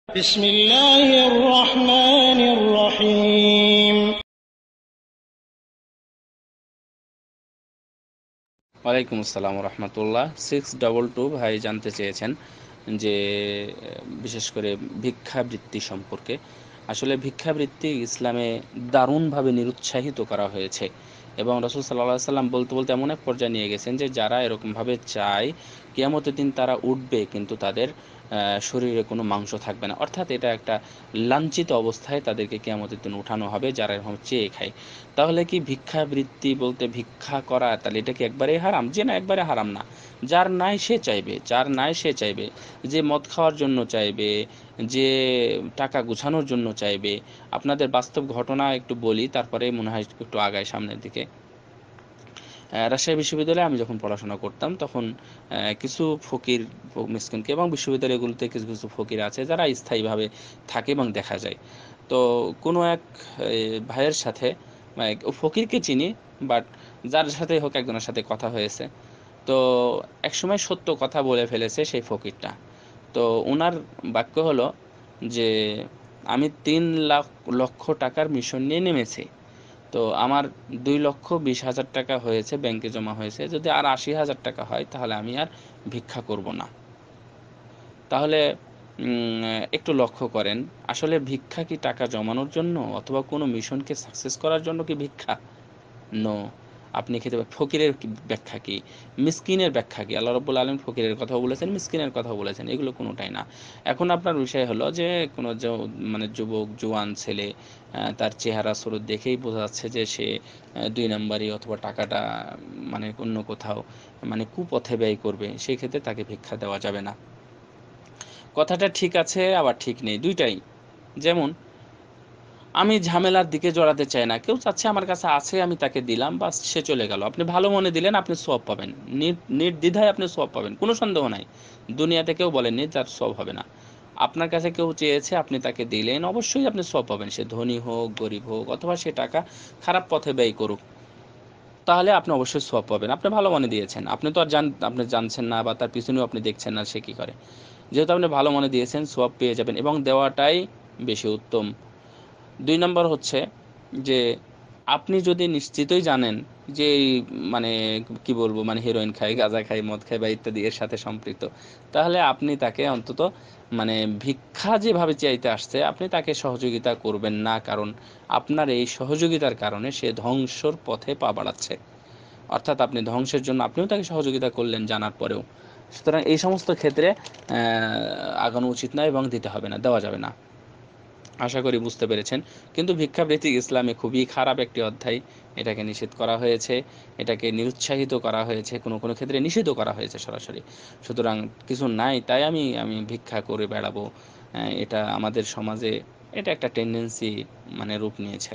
بسم الله الرحمن الرحيم ওয়ালাইকুম আসসালাম রহমতুল্লাহ। 622 ভাই জানতে চেয়েছেন যে বিশেষ করে ভিক্ষাবৃত্তি সম্পর্কে। আসলে ভিক্ষাবৃত্তি ইসলামে দারুণভাবে নিরুৎসাহিত করা হয়েছে এবং রাসূল সাল্লাল্লাহু আলাইহি সাল্লাম বলতে বলতে এমন এক পর্যায়ে নিয়ে গেছেন যে যারা এরকমভাবে চায় কিয়ামতের দিন তারা উঠবে কিন্তু তাদের শরীরে কোনো মাংস থাকবে না, অর্থাৎ এটা একটা লাঞ্ছিত অবস্থায় তাদেরকে কিয়ামতের দিন উঠানো হবে যারা এরকম চেয়ে খায়। তাহলে কি ভিক্ষাবৃত্তি বলতে ভিক্ষা করা তাহলে এটা কি একবারেই হারাম? যে না, একবারে হারাম না। যার নাই সে চাইবে, যার নাই সে চাইবে, যে মদ খাওয়ার জন্য চাইবে, যে টাকা গুছানোর জন্য চাইবে। আপনাদের বাস্তব ঘটনা একটু বলি, তারপরে মনে হয় একটু আগায় সামনের দিকে। রাজশাহী বিশ্ববিদ্যালয়ে আমি যখন পড়াশোনা করতাম তখন কিছু ফকির মিসকিনকে, এবং বিশ্ববিদ্যালয়গুলোতে কিছু কিছু ফকির আছে যারা স্থায়ীভাবে থাকে এবং দেখা যায়। তো কোনো এক ভাইয়ের সাথে, মানে ও ফকিরকে চিনি, বাট যার সাথে হোক একজনের সাথে কথা হয়েছে। তো একসময় সত্য কথা বলে ফেলেছে সেই ফকিরটা। তো ওনার বাক্য হলো যে আমি 3 লক্ষ টাকার মিশন নিয়ে নেমেছি। তো আমার 2,20,000 টাকা হয়েছে, ব্যাংকে জমা হয়েছে। যদি আর 80,000 টাকা হয় তাহলে আমি আর ভিক্ষা করব না। তাহলে একটু লক্ষ্য করেন, আসলে ভিক্ষা কি টাকা জমানোর জন্য অথবা কোনো মিশনকে সাকসেস করার জন্য কি ভিক্ষা? নো। আপনি খেতে ফকিরের ব্যাখ্যা কি, মিসকিনের ব্যাখ্যা কি? আল্লাহ রাব্বুল আলামিন ফকিরের কথাও বলেছেন, মিসকিনের কথাও বলেছেন, এগুলো কোনোটাই না। এখন আপনার বিষয় হলো যে কোনো মানে যুবক জোয়ান ছেলে, তার চেহারা সুরত দেখেই বোঝা যাচ্ছে যে সে 2 নাম্বারই অথবা টাকাটা মানে অন্য কোথাও মানে কুপথে ব্যয় করবে, সেই ক্ষেত্রে তাকে ভিক্ষা দেওয়া যাবে না। কথাটা ঠিক আছে, আবার ঠিক নেই, দুইটাই। যেমন আমি ঝামেলার দিকে জড়াতে চাই না। কেউ চাচ্ছে আমার কাছে আছে, আমি তাকে দিলাম, বাস সে চলে গেল। আপনি ভালো মনে দিলেন, আপনি সওয়াব পাবেন। নির্দ্বিধায় আপনি সওয়াব পাবেন। কোনো সন্দেহ নাই। দুনিয়াতে কেউ বলেননি তার সওয়াব হবে না। আপনার কাছে কেউ চেয়েছে, আপনি তাকে দিলেন, অবশ্যই আপনি সওয়াব পাবেন। সে ধনী হোক, গরিব হোক, অথবা সে টাকা খারাপ পথে ব্যয় করুক। তাহলে আপনি অবশ্যই সওয়াব পাবেন। আপনি ভালো মনে দিয়েছেন। আপনি তো আর আপনি জানছেন না বা তার পিছনেও আপনি দেখছেন না সে কি করে। যেহেতু আপনি ভালো মনে দিয়েছেন, সওয়াব পেয়ে যাবেন এবং দেওয়াটাই বেশি উত্তম। 2 নম্বর হচ্ছে যে আপনি যদি নিশ্চিতই জানেন যে এই মানে কি বলবো, মানে হেরোইন খায়, গাঁজা খায়, মদ খায় বা ইত্যাদি এর সাথে সম্পৃক্ত, তাহলে আপনি তাকে অন্তত মানে ভিক্ষা যেভাবে চাইতে আসছে আপনি তাকে সহযোগিতা করবেন না, কারণ আপনার এই সহযোগিতার কারণে সে ধ্বংসর পথে পা বাড়াচ্ছে। অর্থাৎ আপনি ধ্বংসের জন্য আপনিও তাকে সহযোগিতা করলেন জানার পরেও। সুতরাং এই সমস্ত ক্ষেত্রে আগানো উচিত নয় এবং দিতে হবে না, দেওয়া যাবে না। আশা করি বুঝতে পেরেছেন। কিন্তু ভিক্ষাবৃত্তি ইসলামে খুবই খারাপ একটি অধ্যায়। এটাকে নিষেধ করা হয়েছে, এটাকে নিরুৎসাহিত করা হয়েছে, কোনো কোনো ক্ষেত্রে নিষেধও করা হয়েছে সরাসরি। সুতরাং কিছু নাই তাই আমি আমি ভিক্ষা করে বেড়াবো, এটা আমাদের সমাজে এটা একটা টেন্ডেন্সি মানে রূপ নিয়েছে।